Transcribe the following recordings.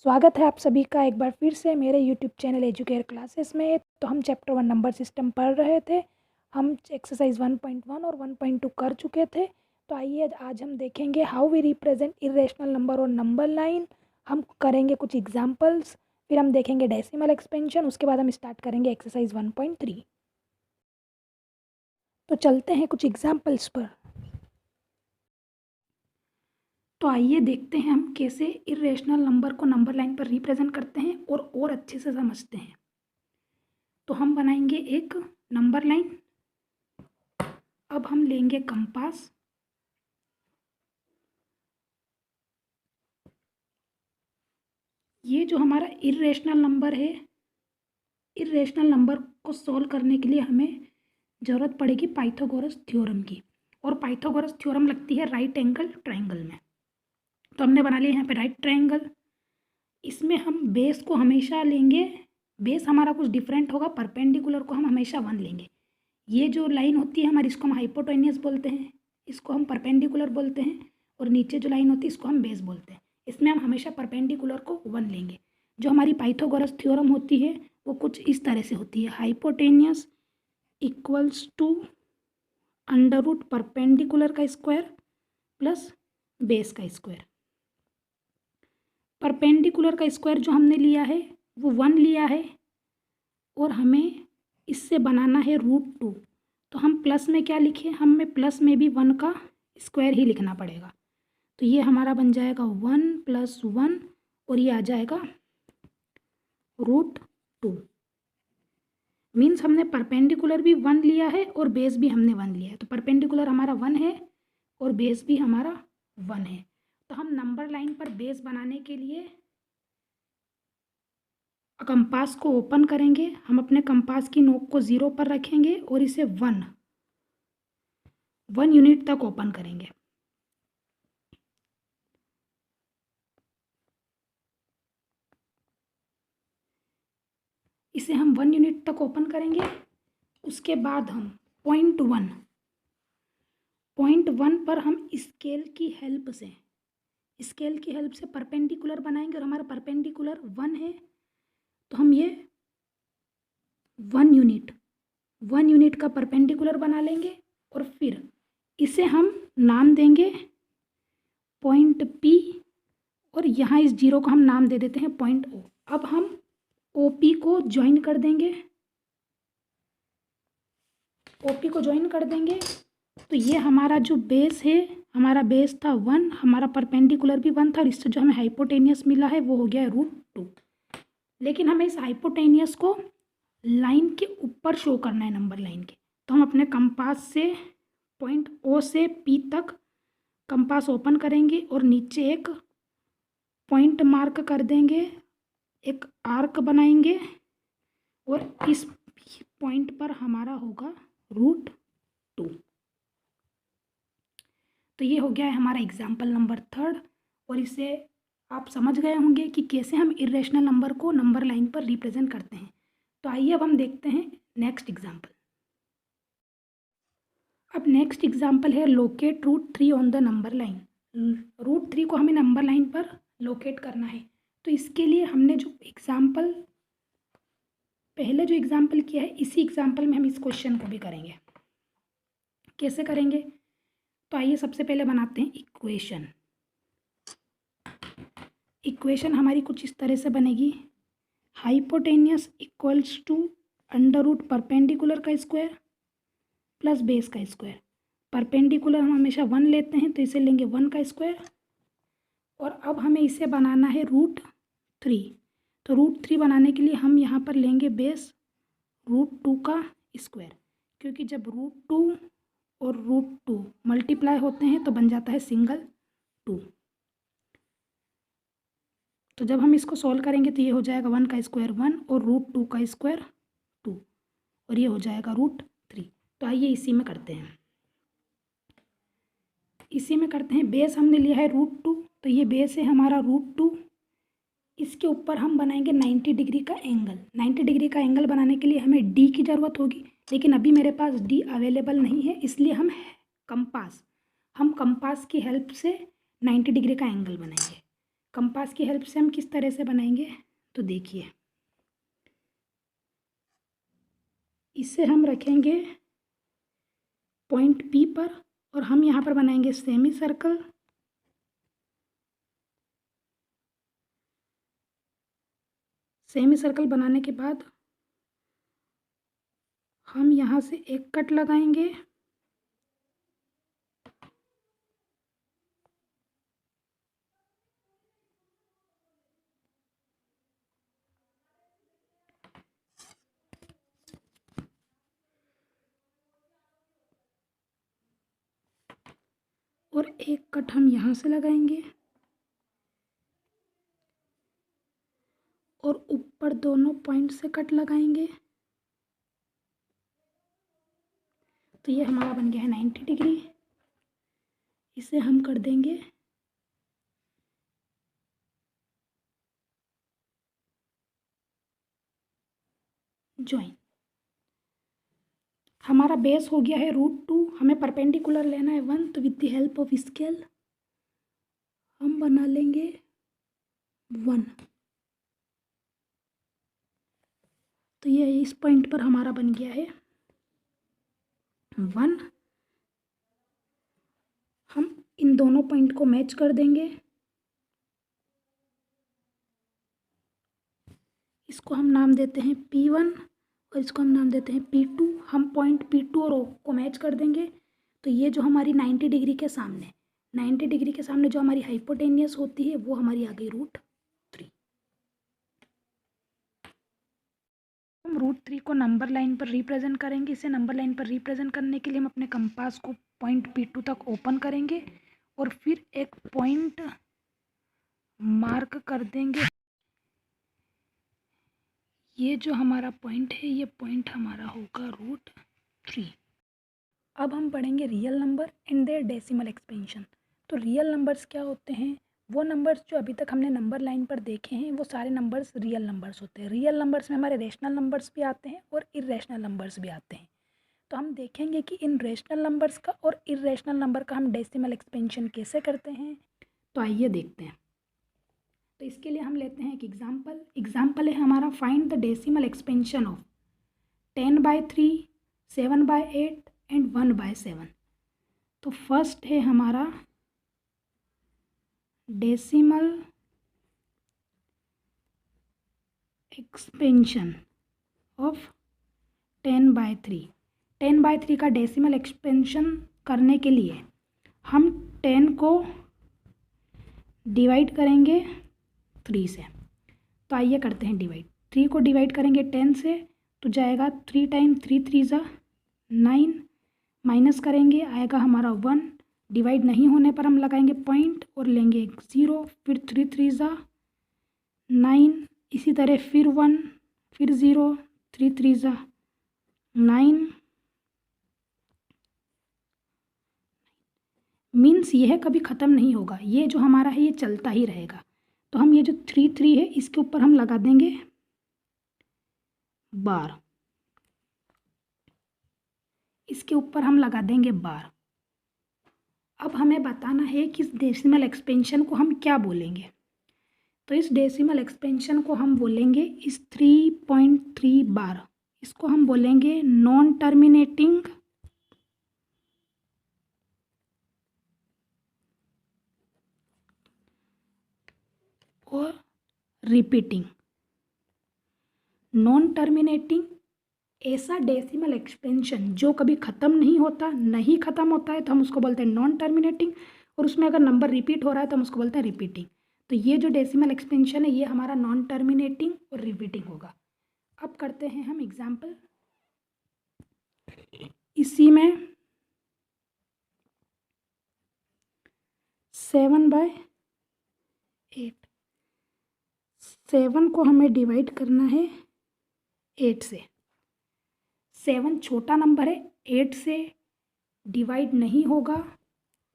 स्वागत है आप सभी का एक बार फिर से मेरे यूट्यूब चैनल एजुकेयर क्लासेस में। तो हम चैप्टर 1 नंबर सिस्टम पढ़ रहे थे। हम एक्सरसाइज 1.1 और 1.2 कर चुके थे। तो आइए आज हम देखेंगे how we represent irrational number और नंबर लाइन। हम करेंगे कुछ एग्जांपल्स, फिर हम देखेंगे डेसिमल एक्सपेंशन, उसके बाद हम स्टार्ट करेंगे एक्सरसाइज 1.3। तो चलते हैं कुछ एग्जाम्पल्स पर। तो आइए देखते हैं हम कैसे इरेशनल नंबर को नंबर लाइन पर रिप्रेजेंट करते हैं और अच्छे से समझते हैं। तो हम बनाएंगे एक नंबर लाइन। अब हम लेंगे कंपास। ये जो हमारा इरेशनल नंबर है, इरेशनल नंबर को सॉल्व करने के लिए हमें ज़रूरत पड़ेगी पाइथागोरस थ्योरम की। और पाइथागोरस थ्योरम लगती है राइट एंगल ट्रायंगल में। तो हमने बना लिया यहाँ पे राइट ट्रायंगल। इसमें हम बेस को हमेशा लेंगे, बेस हमारा कुछ डिफरेंट होगा, परपेंडिकुलर को हम हमेशा 1 लेंगे। ये जो लाइन होती है हमारी, इसको हम हाइपोटेनियस बोलते हैं, इसको हम परपेंडिकुलर बोलते हैं, और नीचे जो लाइन होती है इसको हम बेस बोलते हैं। इसमें हम हमेशा परपेंडिकुलर को 1 लेंगे। जो हमारी पाइथागोरस थ्योरम होती है वो कुछ इस तरह से होती है, hypotenuse equals to under root perpendicular का स्क्वायर प्लस बेस का स्क्वायर। परपेंडिकुलर का स्क्वायर जो हमने लिया है वो 1 लिया है, और हमें इससे बनाना है √2। तो हम प्लस में क्या लिखें, हमें प्लस में भी 1 का स्क्वायर ही लिखना पड़ेगा। तो ये हमारा बन जाएगा 1 + 1, और ये आ जाएगा √2। मीन्स हमने परपेंडिकुलर भी 1 लिया है और बेस भी हमने 1 लिया है। तो परपेंडिकुलर हमारा 1 है और बेस भी हमारा 1 है। तो हम नंबर लाइन पर बेस बनाने के लिए कंपास को ओपन करेंगे। हम अपने कंपास की नोक को 0 पर रखेंगे और इसे 1 यूनिट तक ओपन करेंगे। इसे हम 1 यूनिट तक ओपन करेंगे। उसके बाद हम पॉइंट वन पर हम स्केल की हेल्प से परपेंडिकुलर बनाएंगे, और हमारा परपेंडिकुलर 1 है। तो हम ये 1 यूनिट का परपेंडिकुलर बना लेंगे, और फिर इसे हम नाम देंगे पॉइंट P, और यहाँ इस 0 को हम नाम दे देते हैं पॉइंट O। अब हम OP को ज्वाइन कर देंगे, तो ये हमारा जो बेस है, हमारा बेस था 1, हमारा परपेंडिकुलर भी 1 था, और इससे जो हमें हाइपोटेनियस मिला है वो हो गया √2। लेकिन हमें इस हाइपोटेनियस को लाइन के ऊपर शो करना है, नंबर लाइन के। तो हम अपने कंपास से पॉइंट O से P तक कंपास ओपन करेंगे, और नीचे एक पॉइंट मार्क कर देंगे, एक आर्क बनाएंगे, और इस पॉइंट पर हमारा होगा √2। तो ये हो गया है हमारा एग्जाम्पल नंबर 3, और इसे आप समझ गए होंगे कि कैसे हम इरेशनल नंबर को नंबर लाइन पर रिप्रेजेंट करते हैं। तो आइए अब हम देखते हैं नेक्स्ट एग्जाम्पल। अब नेक्स्ट एग्जाम्पल है locate √3 on the number line. √3 को हमें नंबर लाइन पर लोकेट करना है। तो इसके लिए हमने जो एग्जाम्पल पहले जो एग्जाम्पल किया है, इसी एग्जाम्पल में हम इस क्वेश्चन को भी करेंगे। कैसे करेंगे, तो आइए सबसे पहले बनाते हैं इक्वेशन हमारी कुछ इस तरह से बनेगी, hypotenuse equals to under root perpendicular का स्क्वायर प्लस बेस का स्क्वायर। परपेंडिकुलर हम हमेशा 1 लेते हैं, तो इसे लेंगे 1 का स्क्वायर, और अब हमें इसे बनाना है √3। तो √3 बनाने के लिए हम यहाँ पर लेंगे बेस √2 का स्क्वायर, क्योंकि जब √2 और √2 मल्टीप्लाई होते हैं तो बन जाता है सिंगल 2। तो जब हम इसको सॉल्व करेंगे तो ये हो जाएगा 1 का स्क्वायर 1 और √2 का स्क्वायर 2, और ये हो जाएगा √3। तो आइए इसी में करते हैं। बेस हमने लिया है √2, तो ये बेस है हमारा √2। इसके ऊपर हम बनाएंगे 90 डिग्री का एंगल। 90 डिग्री का एंगल बनाने के लिए हमें D की ज़रूरत होगी, लेकिन अभी मेरे पास D अवेलेबल नहीं है, इसलिए हम कंपास की हेल्प से 90 डिग्री का एंगल बनाएंगे। कंपास की हेल्प से हम किस तरह से बनाएंगे, तो देखिए, इसे हम रखेंगे पॉइंट P पर और हम यहाँ पर बनाएंगे सेमी सर्कल। सेमी सर्कल बनाने के बाद हम यहाँ से एक कट लगाएंगे और एक कट हम यहाँ से लगाएंगे और ऊपर दोनों पॉइंट से कट लगाएंगे। तो ये हमारा बन गया है 90 डिग्री। इसे हम कर देंगे ज्वाइन। हमारा बेस हो गया है √2। हमें परपेंडिकुलर लेना है 1, तो with the help of scale हम बना लेंगे 1। तो ये इस पॉइंट पर हमारा बन गया है 1। हम इन दोनों पॉइंट को मैच कर देंगे। इसको हम नाम देते हैं P1 और इसको हम नाम देते हैं P2। हम पॉइंट P2 और O को मैच कर देंगे। तो ये जो हमारी 90 डिग्री के सामने, 90 डिग्री के सामने जो हमारी हाइपोटेनियस होती है वो हमारी आ गई √3। हम √3 को नंबर लाइन पर रिप्रेजेंट करेंगे। इसे नंबर लाइन पर रिप्रेजेंट करने के लिए हम अपने कंपास को पॉइंट P2 तक ओपन करेंगे और फिर एक पॉइंट मार्क कर देंगे। ये जो हमारा पॉइंट है ये पॉइंट हमारा होगा √3। अब हम पढ़ेंगे real number and their decimal expansion. तो रियल नंबर्स क्या होते हैं? वो नंबर्स जो अभी तक हमने नंबर लाइन पर देखे हैं वो सारे नंबर्स रियल नंबर्स होते हैं। रियल नंबर्स में हमारे रेशनल नंबर्स भी आते हैं और इरेशनल नंबर्स भी आते हैं। तो हम देखेंगे कि इन रेशनल नंबर्स का और इरेशनल नंबर का हम डेसिमल एक्सपेंशन कैसे करते हैं। तो आइए देखते हैं। तो इसके लिए हम लेते हैं एक एग्जाम्पल है हमारा, find the decimal expansion of 10/3, 7/8 and 1/7। तो फर्स्ट है हमारा डेसिमल एक्सपेंशन ऑफ 10/3। 10/3 का डेसिमल एक्सपेंशन करने के लिए हम 10 को डिवाइड करेंगे 3 से। तो आइए करते हैं डिवाइड। 3 को डिवाइड करेंगे 10 से तो जाएगा 3 टाइम 3 3 ज़ा 9, माइनस करेंगे आएगा हमारा 1। डिवाइड नहीं होने पर हम लगाएंगे पॉइंट और लेंगे 0, फिर 3 3 ज़ा 9, इसी तरह फिर 1, फिर 0, 3 3 ज़ा 9। मीन्स यह कभी ख़त्म नहीं होगा, ये जो हमारा है ये चलता ही रहेगा। तो हम ये जो 3 3 है इसके ऊपर हम लगा देंगे बार, इसके ऊपर हम लगा देंगे बार। अब हमें बताना है कि इस डेसिमल एक्सपेंशन को हम क्या बोलेंगे। तो इस डेसिमल एक्सपेंशन को हम बोलेंगे इस 3.3 बार, इसको हम बोलेंगे नॉन टर्मिनेटिंग और रिपीटिंग। नॉन टर्मिनेटिंग ऐसा डेसिमल एक्सपेंशन जो कभी ख़त्म नहीं होता, नहीं ख़त्म होता है तो हम उसको बोलते हैं नॉन टर्मिनेटिंग, और उसमें अगर नंबर रिपीट हो रहा है तो हम उसको बोलते हैं रिपीटिंग। तो ये जो डेसिमल एक्सपेंशन है ये हमारा नॉन टर्मिनेटिंग और रिपीटिंग होगा। अब करते हैं हम एग्जाम्पल। इसी में 7/8, 7 को हमें डिवाइड करना है 8 से। 7 छोटा नंबर है, 8 से डिवाइड नहीं होगा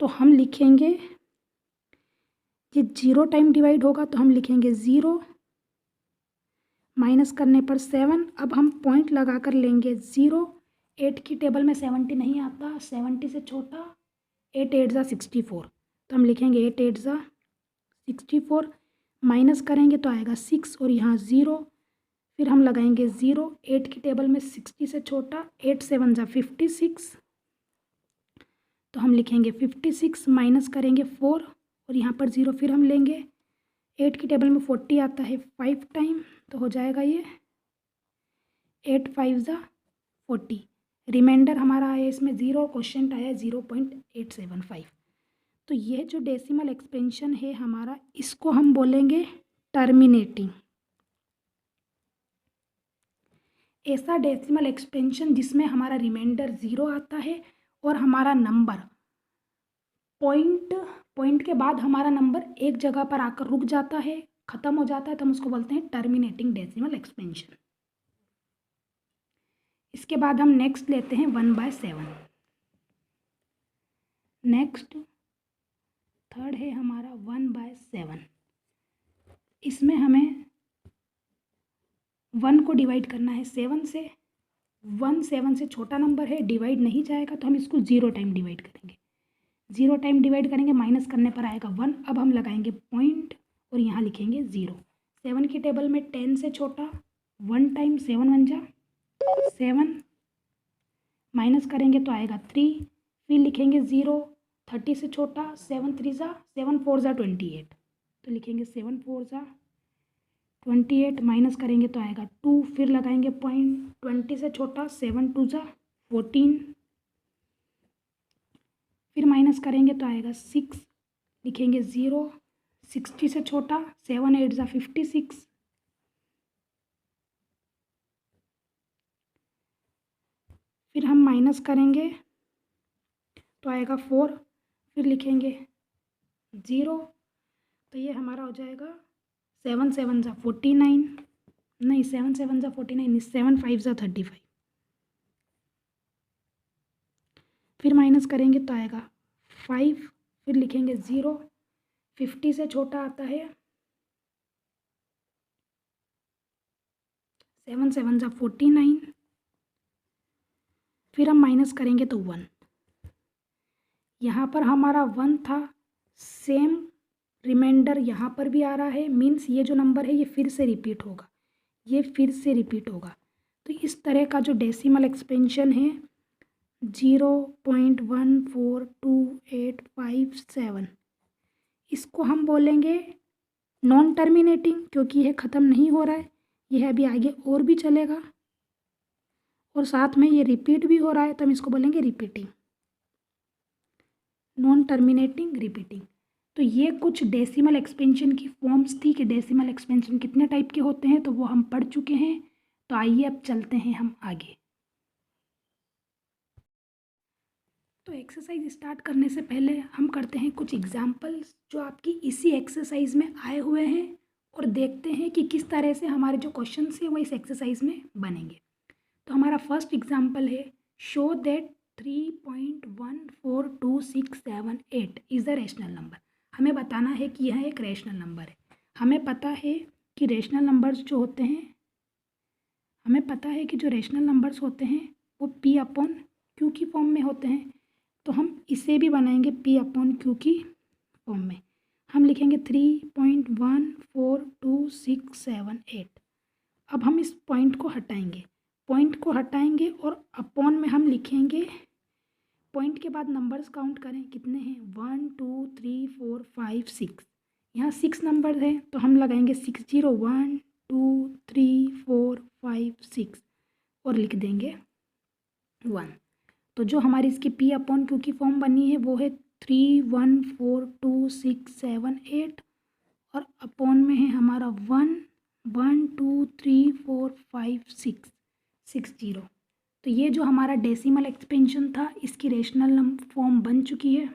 तो हम लिखेंगे, ये 0 टाइम डिवाइड होगा तो हम लिखेंगे 0, माइनस करने पर 7। अब हम पॉइंट लगा कर लेंगे 0। 8 की टेबल में 70 नहीं आता, 70 से छोटा 8 8 ज़ा 64, तो हम लिखेंगे 8 8 ज़ा 64। माइनस करेंगे तो आएगा 6 और यहाँ 0, फिर हम लगाएंगे 0। 8 की टेबल में 60 से छोटा, 8 7 जा 56, तो हम लिखेंगे 56, माइनस करेंगे 4 और यहाँ पर 0 फिर हम लेंगे। 8 की टेबल में 40 आता है 5 टाइम, तो हो जाएगा ये 8 5 जा 40। रिमाइंडर हमारा आया इसमें 0, क्वेश्चन आया 0.875। तो ये जो डेसिमल एक्सपेंशन है हमारा, इसको हम बोलेंगे टर्मिनेटिंग। ऐसा डेसिमल एक्सपेंशन जिसमें हमारा रिमाइंडर 0 आता है और हमारा नंबर पॉइंट के बाद हमारा नंबर एक जगह पर आकर रुक जाता है, ख़त्म हो जाता है, तो हम उसको बोलते हैं टर्मिनेटिंग डेसिमल एक्सपेंशन। इसके बाद हम नेक्स्ट लेते हैं 1/7। नेक्स्ट थर्ड है हमारा 1/7। इसमें हमें 1 को डिवाइड करना है 7 से। 1 7 से छोटा नंबर है, डिवाइड नहीं जाएगा, तो हम इसको 0 टाइम डिवाइड करेंगे। 0 टाइम डिवाइड करेंगे, माइनस करने पर आएगा 1। अब हम लगाएंगे पॉइंट और यहाँ लिखेंगे 0। 7 की टेबल में 10 से छोटा, 1 टाइम 7 1 जा 7, माइनस करेंगे तो आएगा 3, फिर लिखेंगे 0। 30 से छोटा, 7 3 जा 7 4 जा 28, तो लिखेंगे 7 4 जा 28, माइनस करेंगे तो आएगा 2, फिर लगाएंगे पॉइंट। 20 से छोटा, 7 2 जा 14, फिर माइनस करेंगे तो आएगा 6, लिखेंगे 0। 60 से छोटा, 7 8 जा 56, फिर हम माइनस करेंगे तो आएगा 4, फिर लिखेंगे 0, तो ये हमारा हो जाएगा 7 7 जा 49, नहीं 7 7 जा 49, 7 5 जा 35, फिर माइनस करेंगे तो आएगा 5, फिर लिखेंगे 0। 50 से छोटा आता है 7 7 जा 49, फिर हम माइनस करेंगे तो 1। यहाँ पर हमारा 1 था, सेम रिमाइंडर यहाँ पर भी आ रहा है, मीन्स ये जो नंबर है ये फिर से रिपीट होगा, ये फिर से रिपीट होगा। तो इस तरह का जो डेसिमल एक्सपेंशन है 0.14287, इसको हम बोलेंगे नॉन टर्मिनेटिंग, क्योंकि यह ख़त्म नहीं हो रहा है, यह अभी आगे और भी चलेगा और साथ में ये रिपीट भी हो रहा है, तो हम इसको बोलेंगे रिपीटिंग, नॉन टर्मिनेटिंग रिपीटिंग। तो ये कुछ डेसिमल एक्सपेंशन की फॉर्म्स थी कि डेसिमल एक्सपेंशन कितने टाइप के होते हैं, तो वो हम पढ़ चुके हैं। तो आइए अब चलते हैं हम आगे। तो एक्सरसाइज स्टार्ट करने से पहले हम करते हैं कुछ एग्जाम्पल्स जो आपकी इसी एक्सरसाइज में आए हुए हैं और देखते हैं कि किस तरह से हमारे जो क्वेश्चंस हैं वो इस एक्सरसाइज में बनेंगे। तो हमारा फर्स्ट एग्जाम्पल है, show that 3.14267 is a rational number. हमें बताना है कि यह एक रैशनल नंबर है। हमें पता है कि रैशनल नंबर्स जो होते हैं, हमें पता है कि जो रैशनल नंबर्स होते हैं वो P/Q की फॉर्म में होते हैं, तो हम इसे भी बनाएंगे P/Q की फॉर्म में। हम लिखेंगे 3.14267। अब हम इस पॉइंट को हटाएंगे और अपॉन में हम लिखेंगे, पॉइंट के बाद नंबर्स काउंट करें कितने हैं, 1 2 3 4 5 6, यहाँ 6 नंबर हैं, तो हम लगाएंगे 6 0 1 2 3 4 5 6 और लिख देंगे 1। तो जो हमारी इसकी P/Q की फॉर्म बनी है वो है 3.14267 और अपॉन में है हमारा 1 1 2 3 4 5 6 60। तो ये जो हमारा डेसिमल एक्सपेंशन था इसकी रेशनल फॉर्म बन चुकी है।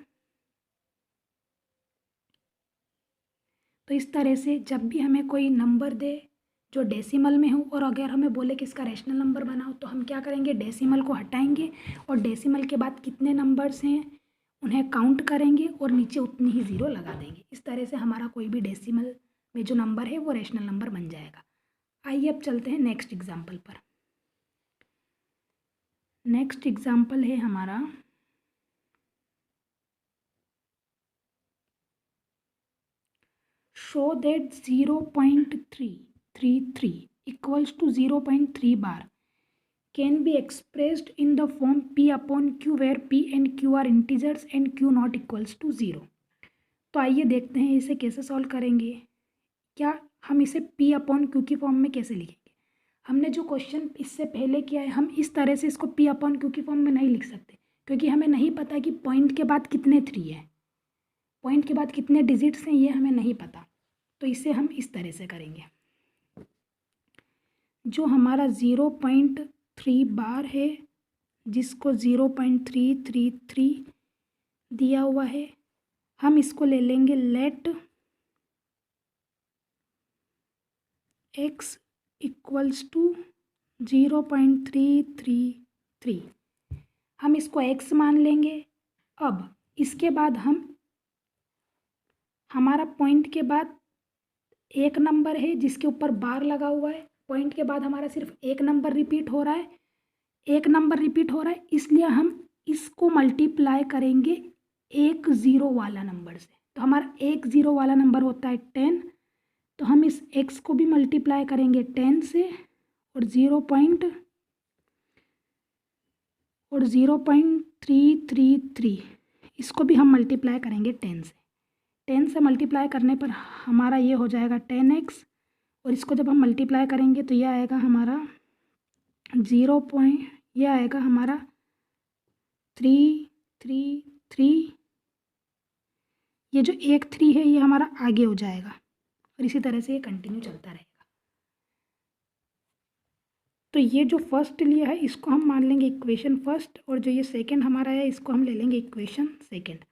तो इस तरह से जब भी हमें कोई नंबर दे जो डेसिमल में हो और अगर हमें बोले कि इसका रैशनल नंबर बनाओ, तो हम क्या करेंगे, डेसिमल को हटाएंगे और डेसिमल के बाद कितने नंबर्स हैं उन्हें काउंट करेंगे और नीचे उतनी ही ज़ीरो लगा देंगे। इस तरह से हमारा कोई भी डेसिमल में जो नंबर है वो रैशनल नंबर बन जाएगा। आइए अब चलते हैं नेक्स्ट एग्जाम्पल पर। नेक्स्ट एग्जाम्पल है हमारा, show that 0.333 equals to 0.3 bar can be expressed in the form P upon Q where P and Q are integers and Q not equals to 0। तो आइए देखते हैं इसे कैसे सॉल्व करेंगे। क्या हम इसे P अपॉन Q की फॉर्म में कैसे लिखेंगे। हमने जो क्वेश्चन इससे पहले किया है हम इस तरह से इसको P अपॉन Q की फॉर्म में नहीं लिख सकते, क्योंकि हमें नहीं पता कि पॉइंट के बाद कितने 3 हैं, पॉइंट के बाद कितने डिजिट्स हैं, ये हमें नहीं पता। तो इसे हम इस तरह से करेंगे। जो हमारा 0.3 बार है, जिसको 0.333 दिया हुआ है, हम इसको ले लेंगे लेट x इक्वल्स टू 0.333। हम इसको x मान लेंगे। अब इसके बाद हमारा पॉइंट के बाद एक नंबर है जिसके ऊपर बार लगा हुआ है, पॉइंट के बाद हमारा सिर्फ एक नंबर रिपीट हो रहा है, एक नंबर रिपीट हो रहा है, इसलिए हम इसको मल्टीप्लाई करेंगे एक ज़ीरो वाला नंबर से। तो हमारा एक ज़ीरो वाला नंबर होता है 10, तो हम इस x को भी मल्टीप्लाई करेंगे 10 से, और 0.333 इसको भी हम मल्टीप्लाई करेंगे 10 से। 10 से मल्टीप्लाई करने पर हमारा ये हो जाएगा 10x, और इसको जब हम मल्टीप्लाई करेंगे तो यह आएगा हमारा 333। ये जो एक 3 है ये हमारा आगे हो जाएगा, और इसी तरह से ये कंटिन्यू चलता रहेगा। तो ये जो फर्स्ट लिया है इसको हम मान लेंगे इक्वेशन फर्स्ट, और जो ये सेकंड हमारा है इसको हम ले लेंगे इक्वेशन सेकंड।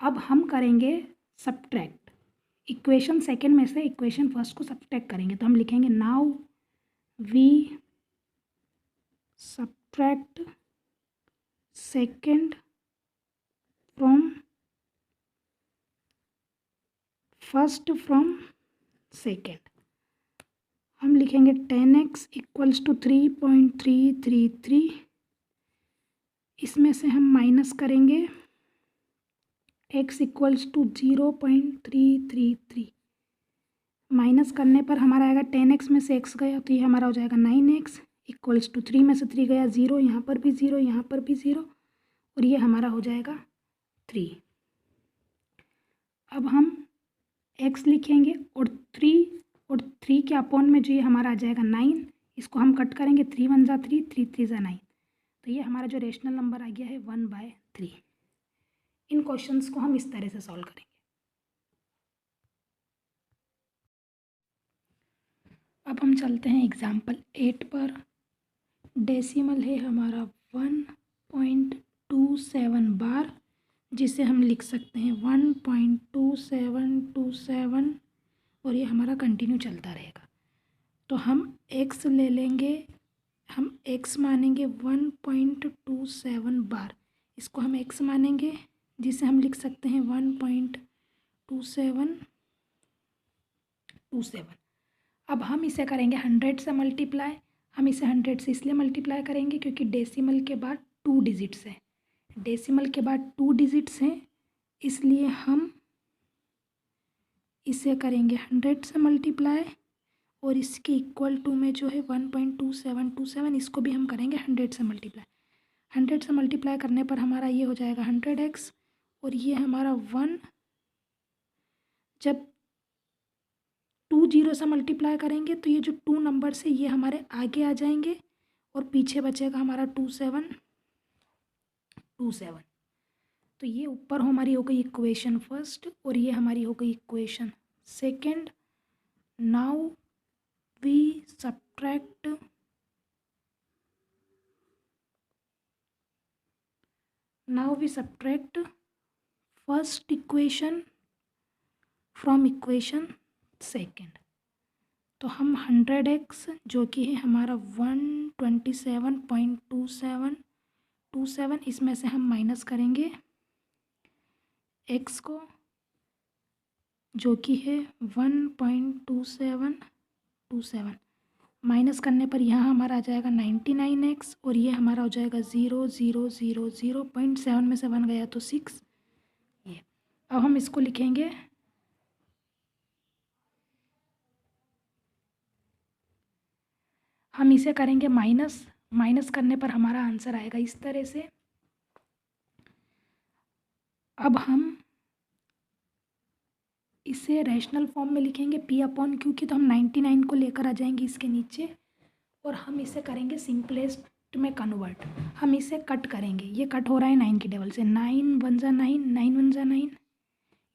अब हम करेंगे सब्ट्रैक्ट, इक्वेशन सेकंड में से इक्वेशन फर्स्ट को सब्ट्रैक्ट करेंगे। तो हम लिखेंगे now we subtract second from first from second. हम लिखेंगे 10x इक्वल्स टू 3.333। इसमें से हम माइनस करेंगे x इक्वल्स टू 0.333। माइनस करने पर हमारा आएगा 10x में से x गया तो ये हमारा हो जाएगा 9x इक्वल्स टू 3 में से 3 गया 0, यहाँ पर भी 0, यहाँ पर भी 0, और ये हमारा हो जाएगा 3। अब हम x लिखेंगे और 3 के अपॉन में जो ये हमारा आ जाएगा 9, इसको हम कट करेंगे, 3 1 जा 3, 3 3 जा 9, तो ये हमारा जो रेशनल नंबर आ गया है 1/3। इन क्वेश्चंस को हम इस तरह से सॉल्व करेंगे। अब हम चलते हैं एग्जाम्पल 8 पर। डेसिमल है हमारा 1.27 बार, जिसे हम लिख सकते हैं 1.2727, और ये हमारा कंटिन्यू चलता रहेगा। तो हम x ले लेंगे, हम x मानेंगे 1.27 बार, इसको हम x मानेंगे, जिसे हम लिख सकते हैं 1.2727। अब हम इसे करेंगे 100 से मल्टीप्लाई। हम इसे 100 से इसलिए मल्टीप्लाई करेंगे क्योंकि डेसिमल के बाद 2 डिजिट्स हैं, डेसिमल के बाद 2 डिजिट्स हैं, इसलिए हम इसे करेंगे 100 से मल्टीप्लाई, और इसके इक्वल टू में जो है 1.2727 इसको भी हम करेंगे 100 से मल्टीप्लाई। 100 से मल्टीप्लाई करने पर हमारा ये हो जाएगा 100x, और ये हमारा 1 जब 2 0 से मल्टीप्लाई करेंगे तो ये जो 2 नंबर्स है ये हमारे आगे आ जाएंगे, और पीछे बचेगा हमारा 2727। तो ये ऊपर हमारी हो गई इक्वेशन फर्स्ट, और ये हमारी हो गई equation second. Now we subtract first equation from equation second. तो हम 100x जो कि है हमारा 127.27, इसमें से हम माइनस करेंगे x को जो कि है 1.2727, माइनस करने पर यहाँ हमारा आ जाएगा 99x, और ये हमारा हो जाएगा 0.7 में से 1 गया तो 6। ये अब हम इसको लिखेंगे हम इसे करेंगे माइनस, माइनस करने पर हमारा आंसर आएगा इस तरह से। अब हम इसे रैशनल फॉर्म में लिखेंगे P अपॉन Q की, तो हम 99 को लेकर आ जाएंगे इसके नीचे और हम इसे करेंगे सिंपलेस्ट में कन्वर्ट। हम इसे कट करेंगे, ये कट हो रहा है 9 की टेबल से, 9 वन ज़ा 9, 9 वन ज़ा 9,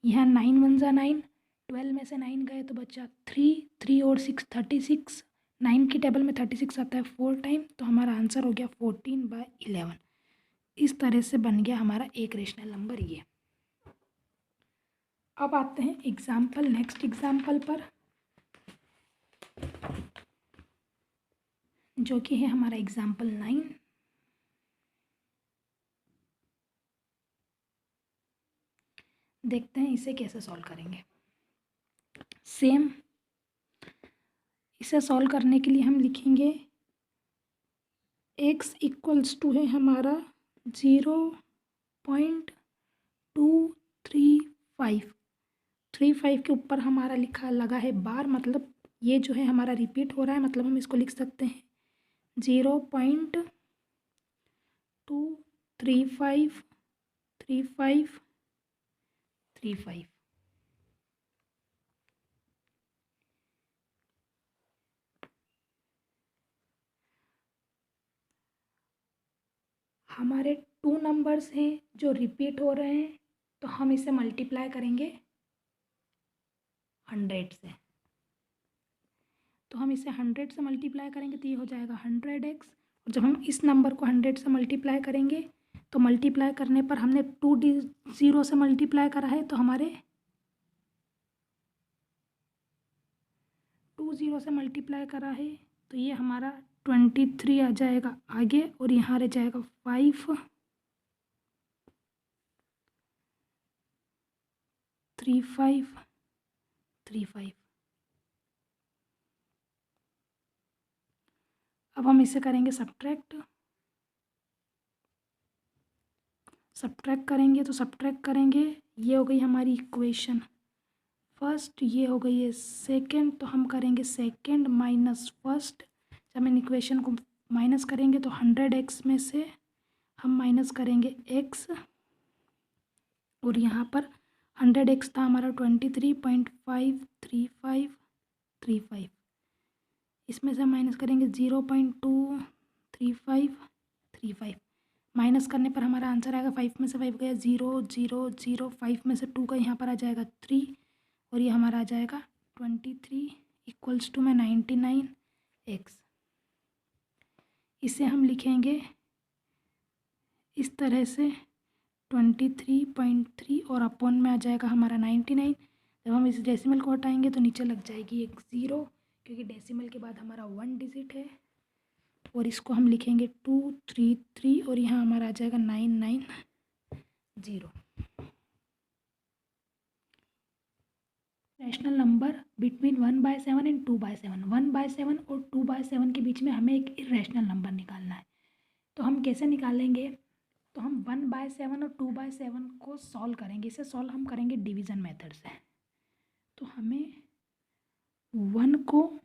यहाँ 9 वन ज़ा 9, 12 में से 9 गए तो बचा 3, 3 और 6 36, 9 की टेबल में 36 आता है 4 टाइम, तो हमारा आंसर हो गया 14/11। इस तरह से बन गया हमारा एक रेशनल नंबर ये। अब आते हैं एग्जाम्पल, नेक्स्ट एग्जाम्पल पर, जो कि है हमारा एग्जाम्पल 9। देखते हैं इसे कैसे सॉल्व करेंगे। सेम, इसे सॉल्व करने के लिए हम लिखेंगे x इक्वल्स टू है हमारा 0.235, 35 के ऊपर हमारा लिखा लगा है बार, मतलब ये जो है हमारा रिपीट हो रहा है, मतलब हम इसको लिख सकते हैं 0.2353535। हमारे 2 नंबर्स हैं जो रिपीट हो रहे हैं, तो हम इसे मल्टीप्लाई करेंगे 100 से। तो हम इसे 100 से मल्टीप्लाई करेंगे तो ये हो जाएगा 100x, और जब हम इस नंबर को 100 से मल्टीप्लाई करेंगे तो मल्टीप्लाई करने पर हमने 2 0 से मल्टीप्लाई करा है, तो हमारे 2 0 से मल्टीप्लाई करा है, तो ये हमारा 23 आ जाएगा आगे, और यहाँ रह जाएगा 5 3 5 3 5। अब हम इसे करेंगे सब्ट्रैक्ट, सब्ट्रैक्ट करेंगे तो सब्ट्रैक्ट करेंगे, ये हो गई हमारी इक्वेशन फर्स्ट, ये हो गई है सेकंड, तो हम करेंगे सेकंड माइनस फर्स्ट। जब हम इक्वेशन को माइनस करेंगे तो 100x में से हम माइनस करेंगे x, और यहाँ पर 100x था हमारा 23.53535, इसमें से हम माइनस करेंगे 0.23535, माइनस करने पर हमारा आंसर आएगा 5 में से 5 गया 0 0 0, 5 में से 2 का यहाँ पर आ जाएगा 3, और ये हमारा आ जाएगा 23 इक्वल्स टू में 99x। इसे हम लिखेंगे इस तरह से 23.3, और अपॉन में आ जाएगा हमारा 99। जब हम इस डेसिमल को हटाएंगे तो नीचे लग जाएगी एक 0, क्योंकि डेसिमल के बाद हमारा 1 डिजिट है, और इसको हम लिखेंगे 233, और यहाँ हमारा आ जाएगा 990। रैशनल नंबर बिटवीन 1/7 एंड 2/7, 1/7 और 2/7 के बीच में हमें एक इरेशनल नंबर निकालना है। तो हम कैसे निकालेंगे, तो हम 1/7 और 2/7 को सॉल्व करेंगे। इसे सॉल्व हम करेंगे डिवीज़न मेथड से। तो हमें 1 को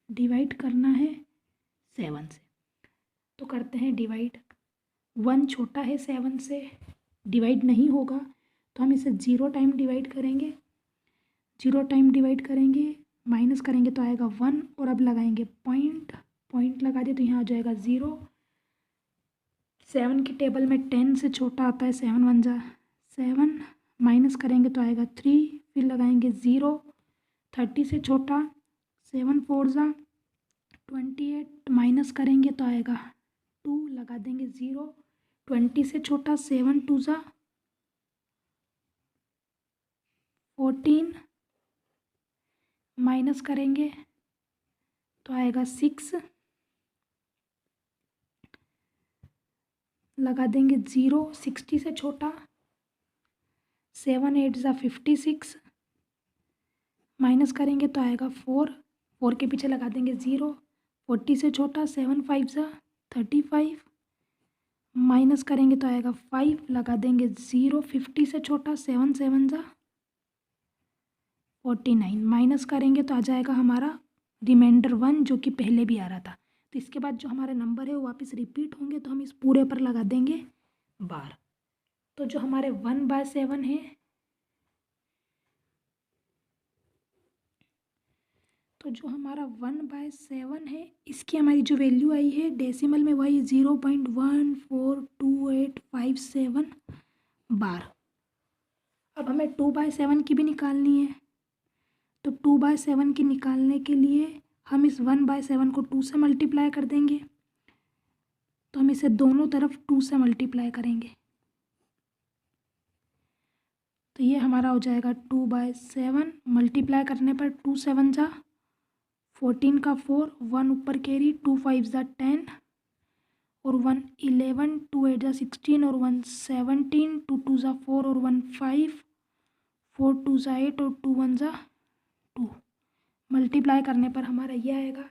डिवाइड करना है 7 से, तो करते हैं डिवाइड। 1 छोटा है 7 से, डिवाइड नहीं होगा, तो हम इसे 0 टाइम डिवाइड करेंगे, 0 टाइम डिवाइड करेंगे, माइनस करेंगे तो आएगा 1, और अब लगाएंगे पॉइंट, पॉइंट लगा दिए तो यहाँ आ जाएगा 0। 7 की टेबल में 10 से छोटा आता है 7 1 जा 7, माइनस करेंगे तो आएगा 3, फिर लगाएंगे 0। 30 से छोटा 7 4 जा 28, माइनस करेंगे तो आएगा 2, लगा देंगे 0। 20 से छोटा 7 2 जा 14, माइनस करेंगे तो आएगा 6, लगा देंगे 0। 60 से छोटा 7 8 जा 56, माइनस करेंगे तो आएगा 4, 4 के पीछे लगा देंगे 0। 40 से छोटा 7 5 जा 35, माइनस करेंगे तो आएगा 5, लगा देंगे 0। 50 से छोटा 7 7 जा 49, माइनस करेंगे तो आ जाएगा हमारा रिमाइंडर 1 जो कि पहले भी आ रहा था। तो इसके बाद जो हमारे नंबर है वो वापस रिपीट होंगे, तो हम इस पूरे पर लगा देंगे बार। तो जो हमारे 1/7 है, तो जो हमारा 1/7 है इसकी हमारी जो वैल्यू आई है डेसिमल में वही 0.142857 बार। अब हमें 2/7 की भी निकालनी है, तो 2/7 की निकालने के लिए हम इस 1/7 को 2 से मल्टीप्लाई कर देंगे। तो हम इसे दोनों तरफ 2 से मल्टीप्लाई करेंगे, तो ये हमारा हो जाएगा 2/7 मल्टीप्लाई करने पर 2 7 जा 14 का 4, 1 ऊपर कैरी, 2 5 जा 10 और 1 11, 2 8 जा 16 और 1 17, 2 2 जा 4 और 1 5, 4 2 जा 8 और 2 1 जा 2। मल्टीप्लाई करने पर हमारा ये आएगा।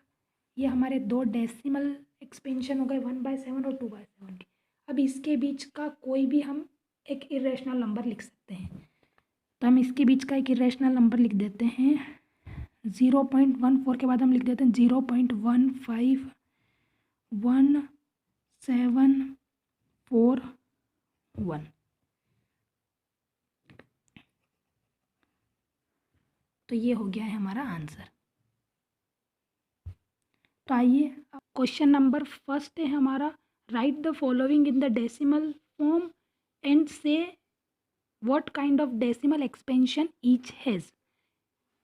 ये हमारे दो डेसिमल एक्सपेंशन हो गए 1/7 और 2/7 के। अब इसके बीच का कोई भी हम एक इरेशनल नंबर लिख सकते हैं, तो हम इसके बीच का एक इरेशनल नंबर लिख देते हैं 0.14 के बाद हम लिख देते हैं 0.151741। तो ये हो गया है हमारा आंसर। तो आइए क्वेश्चन नंबर फर्स्ट है हमारा, write the following in the decimal form and say what kind of decimal expansion each has.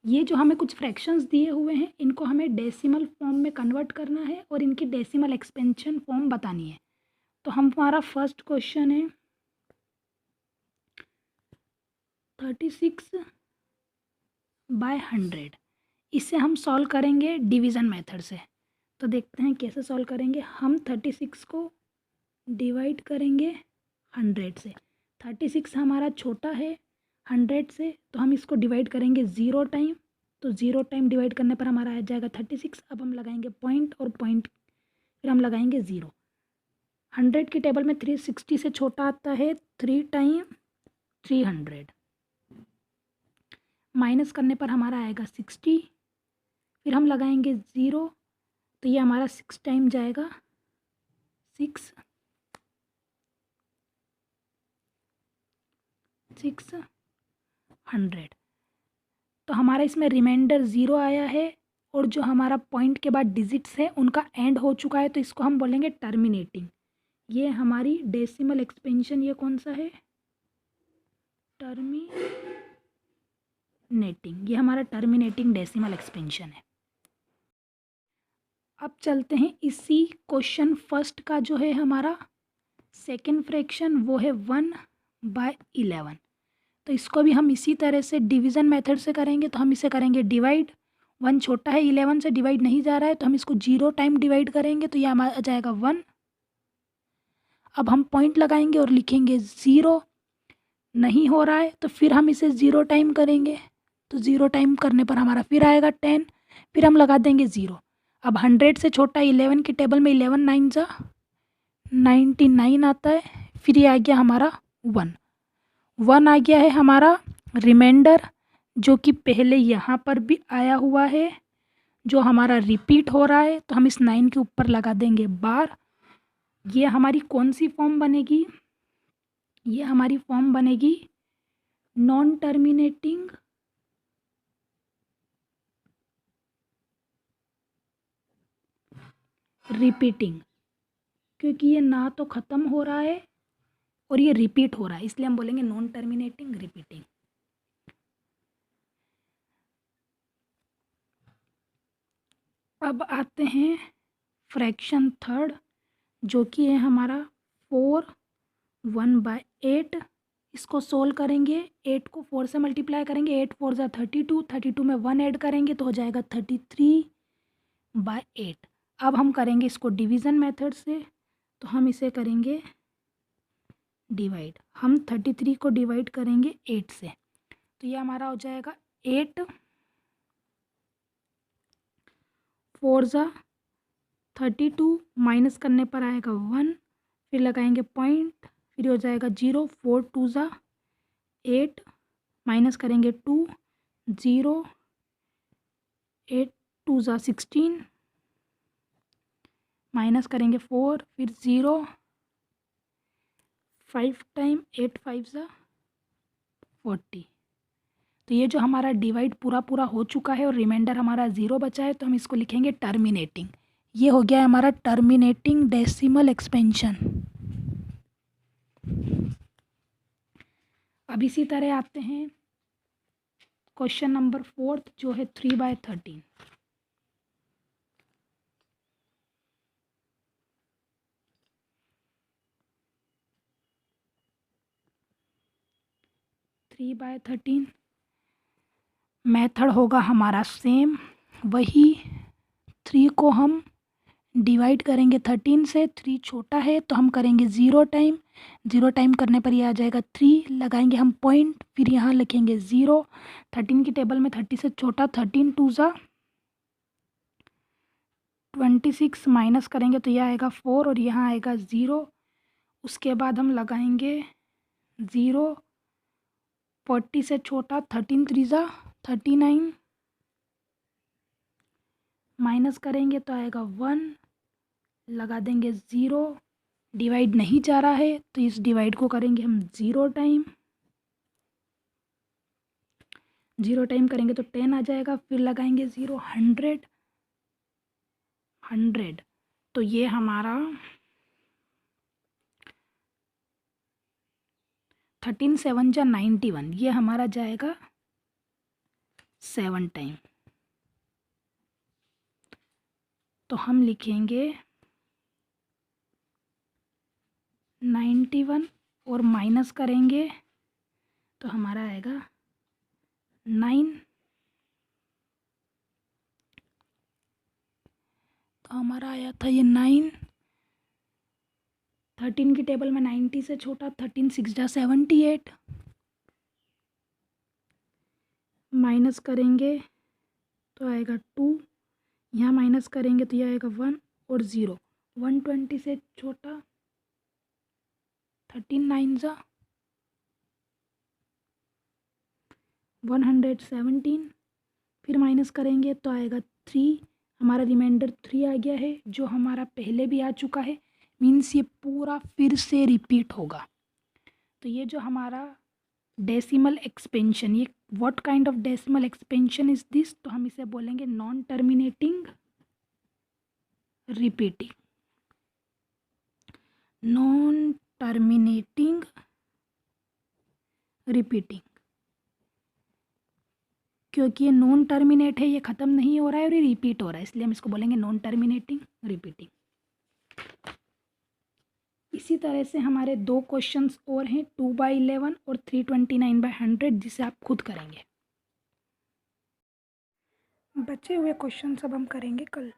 ये जो हमें कुछ फ्रैक्शंस दिए हुए हैं इनको हमें डेसिमल फॉर्म में कन्वर्ट करना है और इनकी डेसिमल एक्सपेंशन फॉर्म बतानी है। तो हमारा फर्स्ट क्वेश्चन है 36/100। इसे हम सॉल्व करेंगे डिवीज़न मेथड से। तो देखते हैं कैसे सॉल्व करेंगे। हम 36 को डिवाइड करेंगे 100 से। 36 हमारा छोटा है 100 से, तो हम इसको डिवाइड करेंगे 0 टाइम। तो 0 टाइम डिवाइड करने पर हमारा आ जाएगा 36। अब हम लगाएंगे पॉइंट और पॉइंट फिर हम लगाएंगे 0। 100 की टेबल में 360 से छोटा आता है 3 टाइम 300। माइनस करने पर हमारा आएगा 60। फिर हम लगाएंगे 0, तो ये हमारा 6 टाइम जाएगा 600। तो हमारा इसमें रिमाइंडर 0 आया है और जो हमारा पॉइंट के बाद डिजिट्स है उनका एंड हो चुका है, तो इसको हम बोलेंगे टर्मिनेटिंग। ये हमारी डेसिमल एक्सपेंशन, ये कौन सा है, टर्मिनेटिंग। ये हमारा टर्मिनेटिंग डेसिमल एक्सपेंशन है। अब चलते हैं इसी क्वेश्चन फर्स्ट का जो है हमारा सेकेंड फ्रैक्शन, वो है 1/11। तो इसको भी हम इसी तरह से डिवीज़न मेथड से करेंगे। तो हम इसे करेंगे डिवाइड। 1 छोटा है 11 से, डिवाइड नहीं जा रहा है, तो हम इसको 0 टाइम डिवाइड करेंगे, तो ये हमारा आ जाएगा 1। अब हम पॉइंट लगाएंगे और लिखेंगे 0। नहीं हो रहा है तो फिर हम इसे 0 टाइम करेंगे, तो 0 टाइम करने पर हमारा फिर आएगा 10। फिर हम लगा देंगे 0। अब 100 से छोटा 11 की टेबल में 11 9 जा 99 आता है। फिर ये आ गया हमारा 1 आ गया है हमारा रिमाइंडर, जो कि पहले यहाँ पर भी आया हुआ है, जो हमारा रिपीट हो रहा है। तो हम इस 9 के ऊपर लगा देंगे बार। ये हमारी कौन सी फॉर्म बनेगी, ये हमारी फॉर्म बनेगी नॉन टर्मिनेटिंग रिपीटिंग, क्योंकि ये ना तो ख़त्म हो रहा है और ये रिपीट हो रहा है, इसलिए हम बोलेंगे नॉन टर्मिनेटिंग रिपीटिंग। अब आते हैं फ्रैक्शन थर्ड, जो कि है हमारा 4 1/8। इसको सोल्व करेंगे। 8 को 4 से मल्टीप्लाई करेंगे, 8 4 जा 32, 32 में 1 ऐड करेंगे तो हो जाएगा 33/8। अब हम करेंगे इसको डिवीज़न मेथड से, तो हम इसे करेंगे डिवाइड। हम 33 को डिवाइड करेंगे 8 से, तो ये हमारा हो जाएगा 8 4 जा 32, माइनस करने पर आएगा 1। फिर लगाएंगे पॉइंट, फिर हो जाएगा 0। 4 2 जा 8, माइनस करेंगे 2, 0 8 2 ज़ा 16, माइनस करेंगे 4, फिर 0, 5 टाइम 8 5 ज़ा 40। तो ये जो हमारा डिवाइड पूरा पूरा हो चुका है और रिमाइंडर हमारा 0 बचा है, तो हम इसको लिखेंगे टर्मिनेटिंग। ये हो गया हमारा टर्मिनेटिंग डेसिमल एक्सपेंशन। अब इसी तरह आते हैं क्वेश्चन नंबर 4 जो है 3/13। 3/13 मेथड होगा हमारा सेम, वही 3 को हम डिवाइड करेंगे 13 से। 3 छोटा है तो हम करेंगे 0 टाइम, 0 टाइम करने पर ये आ जाएगा 3, लगाएंगे हम पॉइंट, फिर यहाँ लिखेंगे 0। 13 की टेबल में 30 से छोटा 13, 2 ज़ा 26, माइनस करेंगे तो यह आएगा 4 और यहाँ आएगा 0। उसके बाद हम लगाएंगे 0, 40 से छोटा 13, 3 ज़ा 39, माइनस करेंगे तो आएगा 1, लगा देंगे 0। डिवाइड नहीं जा रहा है तो इस डिवाइड को करेंगे हम 0 टाइम, 0 टाइम करेंगे तो 10 आ जाएगा, फिर लगाएंगे 0, 100, 100। तो ये हमारा 13 7 जा 91, ये हमारा जाएगा 7 टाइम। तो हम लिखेंगे 91 और माइनस करेंगे तो हमारा आएगा 9। तो हमारा आया था ये 9। 13 की टेबल में 90 से छोटा 13, 6 जा 78, माइनस करेंगे तो आएगा 2, यहाँ माइनस करेंगे तो यह आएगा 1 और 0। 120 से छोटा 13, 9 जा 117, फिर माइनस करेंगे तो आएगा 3। हमारा रिमाइंडर 3 आ गया है, जो हमारा पहले भी आ चुका है, मीन्स ये पूरा फिर से रिपीट होगा। तो ये जो हमारा डेसिमल एक्सपेंशन, ये what kind of decimal expansion is this, तो हम इसे बोलेंगे non terminating repeating, non terminating repeating. क्योंकि ये नॉन टर्मिनेट है, ये ख़त्म नहीं हो रहा है और ये रिपीट हो रहा है, इसलिए हम इसको बोलेंगे नॉन टर्मिनेटिंग रिपीटिंग। इसी तरह से हमारे 2 क्वेश्चंस और हैं, 2/11 और 329/100, जिसे आप खुद करेंगे। बचे हुए क्वेश्चन सब हम करेंगे कल।